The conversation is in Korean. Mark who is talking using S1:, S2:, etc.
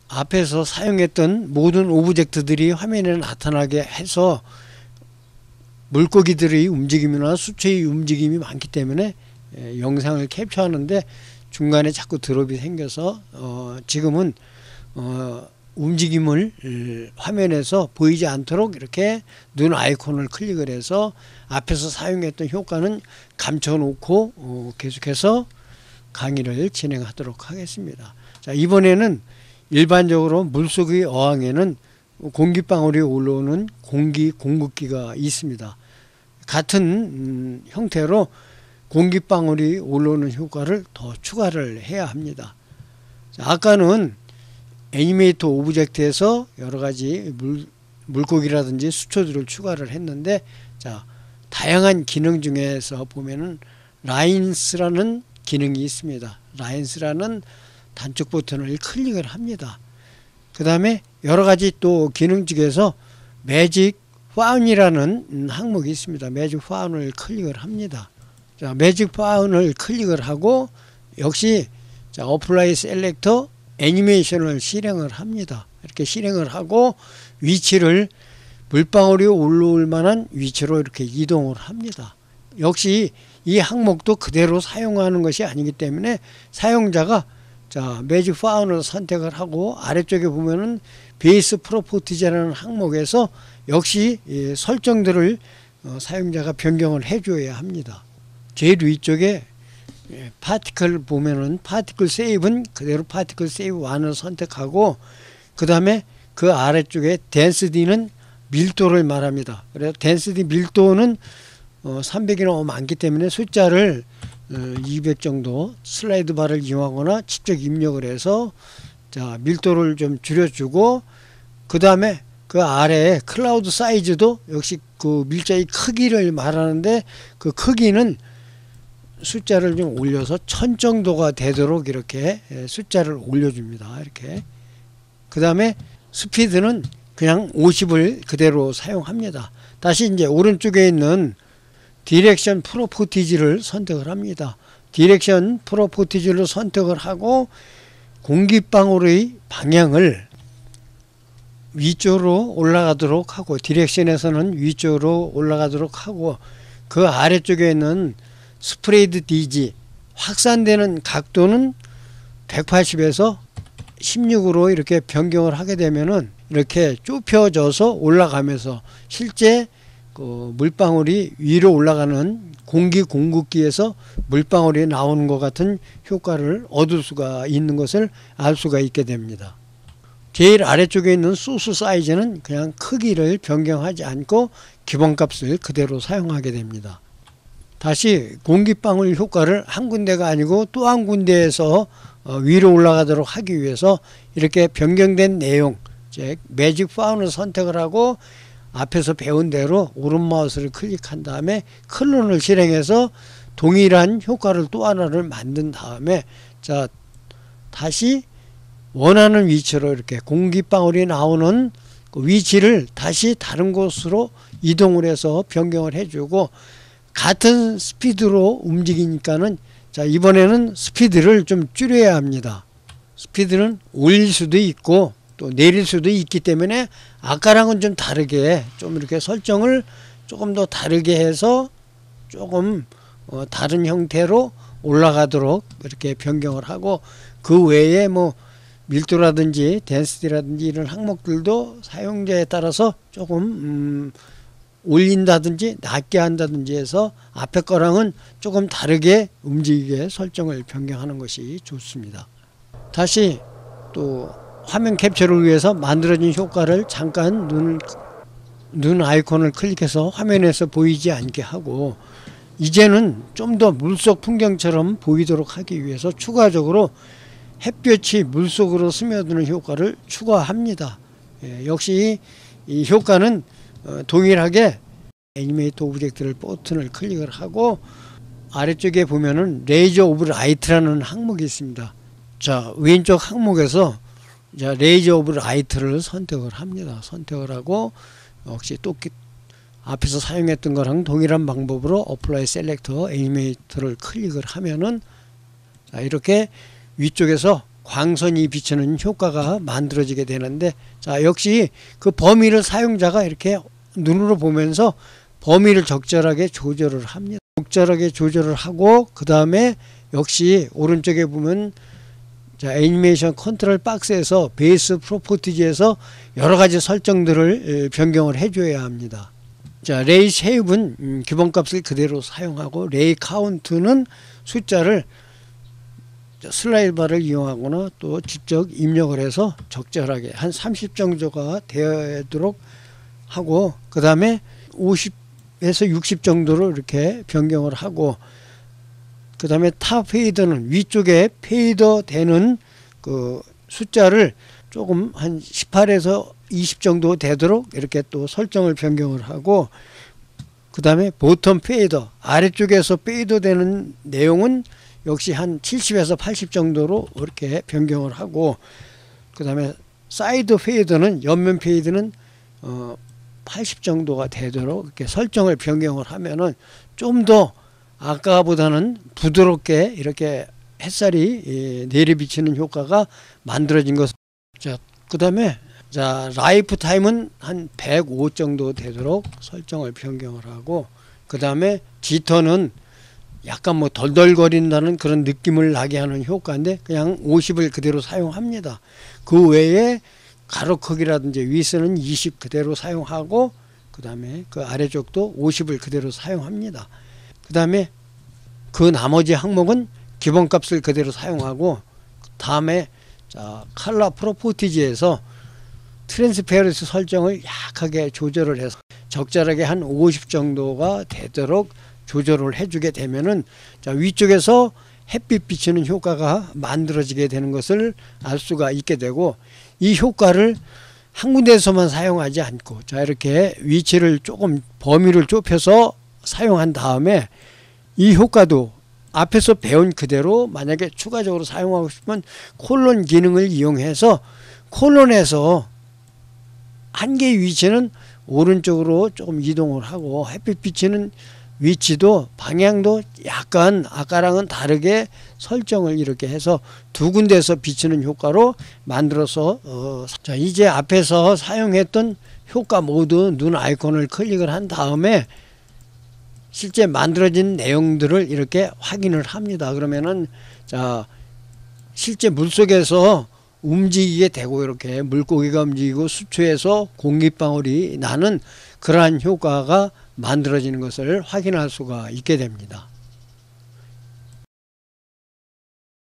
S1: 앞에서 사용했던 모든 오브젝트들이 화면에 나타나게 해서 물고기들의 움직임이나 수초의 움직임이 많기 때문에 영상을 캡처하는데 중간에 자꾸 드롭이 생겨서 지금은 움직임을 화면에서 보이지 않도록 이렇게 눈 아이콘을 클릭을 해서 앞에서 사용했던 효과는 감춰놓고 계속해서 강의를 진행하도록 하겠습니다. 자, 이번에는 일반적으로 물속의 어항에는 공기방울이 올라오는 공기 공급기가 있습니다. 같은 형태로 공기방울이 올라오는 효과를 더 추가를 해야 합니다. 자, 아까는 애니메이터 오브젝트에서 여러가지 물고기라든지 수초들을 추가를 했는데, 자, 다양한 기능 중에서 보면은 라인스라는 기능이 있습니다. 라인스라는 단축 버튼을 클릭을 합니다. 그 다음에 여러가지 또 기능 중에서 매직 파운이라는 항목이 있습니다. 매직 파운을 클릭을 합니다. 자, 매직 파운을 클릭을 하고 역시 자, 어플라이 셀렉터 애니메이션을 실행을 합니다. 이렇게 실행을 하고 위치를 물방울이 올라올 만한 위치로 이렇게 이동을 합니다. 역시 이 항목도 그대로 사용하는 것이 아니기 때문에 사용자가 자, 매직 파운을 선택을 하고 아래쪽에 보면은 베이스 프로퍼티즈라는 항목에서 역시 설정들을 사용자가 변경을 해줘야 합니다. 제일 위쪽에 파티클 보면은 파티클 세이브는 그대로 파티클 세이브 1을 선택하고 그 다음에 그 아래쪽에 덴시티는 밀도를 말합니다. 그래서 덴시티 밀도는 300이 너무 많기 때문에 숫자를 200 정도 슬라이드 바를 이용하거나 직접 입력을 해서 자, 밀도를 좀 줄여주고 그 다음에 그 아래에 클라우드 사이즈도 역시 그 밀자의 크기를 말하는데 그 크기는 숫자를 좀 올려서 1000 정도가 되도록 이렇게 숫자를 올려줍니다. 이렇게. 그 다음에 스피드는 그냥 50을 그대로 사용합니다. 다시 이제 오른쪽에 있는 디렉션 프로퍼티즈를 선택을 합니다. 디렉션 프로퍼티즈를 선택을 하고 공기방울의 방향을 위쪽으로 올라가도록 하고 디렉션에서는 위쪽으로 올라가도록 하고 그 아래쪽에 있는 스프레이드 디지 확산되는 각도는 180에서 16으로 이렇게 변경을 하게 되면은 이렇게 좁혀져서 올라가면서 실제 그 물방울이 위로 올라가는 공기 공급기에서 물방울이 나오는 것 같은 효과를 얻을 수가 있는 것을 알 수가 있게 됩니다. 제일 아래쪽에 있는 소스 사이즈는 그냥 크기를 변경하지 않고 기본값을 그대로 사용하게 됩니다. 다시 공기방울 효과를 한 군데가 아니고 또 한 군데에서 위로 올라가도록 하기 위해서 이렇게 변경된 내용, 즉 매직 파운을 선택을 하고 앞에서 배운 대로 오른 마우스를 클릭한 다음에 클론을 실행해서 동일한 효과를 또 하나를 만든 다음에 자, 다시 원하는 위치로 이렇게 공기방울이 나오는 그 위치를 다시 다른 곳으로 이동을 해서 변경을 해주고 같은 스피드로 움직이니까는 자, 이번에는 스피드를 좀 줄여야 합니다. 스피드는 올릴 수도 있고 또 내릴 수도 있기 때문에 아까랑은 좀 다르게 좀 이렇게 설정을 조금 더 다르게 해서 조금 다른 형태로 올라가도록 이렇게 변경을 하고 그 외에 뭐 밀도라든지 덴시티라든지 이런 항목들도 사용자에 따라서 조금 올린다든지 낮게 한다든지 해서 앞에 거랑은 조금 다르게 움직이게 설정을 변경하는 것이 좋습니다. 다시 또 화면 캡처를 위해서 만들어진 효과를 잠깐 눈 아이콘을 클릭해서 화면에서 보이지 않게 하고 이제는 좀 더 물속 풍경처럼 보이도록 하기 위해서 추가적으로 햇볕이 물속으로 스며드는 효과를 추가합니다. 역시 이 효과는 동일하게 애니메이터 오브젝트를 버튼을 클릭을 하고 아래쪽에 보면은 레이저 오브 라이트라는 항목이 있습니다. 자, 왼쪽 항목에서 자, 레이저 오브 라이트를 선택을 합니다. 선택을 하고 역시 또 앞에서 사용했던 거랑 동일한 방법으로 어플라이 셀렉터 애니메이터를 클릭을 하면은 자, 이렇게 위쪽에서 광선이 비치는 효과가 만들어지게 되는데, 자, 역시 그 범위를 사용자가 이렇게 눈으로 보면서 범위를 적절하게 조절을 합니다. 적절하게 조절을 하고, 그 다음에 역시 오른쪽에 보면 자, 애니메이션 컨트롤 박스에서 베이스 프로퍼티지에서 여러 가지 설정들을 변경을 해줘야 합니다. 자, 레이 쉐입은 기본값을 그대로 사용하고, 레이 카운트는 숫자를 슬라이드 바를 이용하거나 또 직접 입력을 해서 적절하게 한 30 정도가 되도록 하고, 그 다음에 50에서 60 정도로 이렇게 변경을 하고, 그 다음에 탑 페이더는 위쪽에 페이더 되는 그 숫자를 조금 한 18에서 20 정도 되도록 이렇게 또 설정을 변경을 하고, 그 다음에 보텀 페이더 아래쪽에서 페이더 되는 내용은 역시 한 70에서 80 정도로 이렇게 변경을 하고, 그 다음에 사이드 페이더는 옆면 페이더는 80 정도가 되도록 이렇게 설정을 변경을 하면은 좀 더 아까보다는 부드럽게 이렇게 햇살이 내리비치는 효과가 만들어진 것. 자, 그 다음에 자, 라이프 타임은 한 105 정도 되도록 설정을 변경을 하고, 그 다음에 지터는 약간 뭐 덜덜거린다는 그런 느낌을 나게 하는 효과인데 그냥 50을 그대로 사용합니다. 그 외에 가로 크기라든지 위스는 20 그대로 사용하고, 그 다음에 그 아래쪽도 50을 그대로 사용합니다. 그 다음에 그 나머지 항목은 기본값을 그대로 사용하고, 다음에 자, 컬러 프로퍼티지에서 트랜스페어런스 설정을 약하게 조절을 해서 적절하게 한 50 정도가 되도록 조절을 해주게 되면은 자, 위쪽에서 햇빛 비치는 효과가 만들어지게 되는 것을 알 수가 있게 되고, 이 효과를 한 군데에서만 사용하지 않고 자, 이렇게 위치를 조금 범위를 좁혀서 사용한 다음에 이 효과도 앞에서 배운 그대로 만약에 추가적으로 사용하고 싶으면 콜론 기능을 이용해서 콜론에서 한 개의 위치는 오른쪽으로 조금 이동을 하고, 햇빛 비치는 위치도 방향도 약간 아까랑은 다르게 설정을 이렇게 해서 두 군데에서 비치는 효과로 만들어서 자, 이제 앞에서 사용했던 효과 모두 눈 아이콘을 클릭을 한 다음에 실제 만들어진 내용들을 이렇게 확인을 합니다. 그러면은 자, 실제 물속에서 움직이게 되고, 이렇게 물고기가 움직이고 수초에서 공기방울이 나는 그러한 효과가 만들어지는 것을 확인할 수가 있게 됩니다.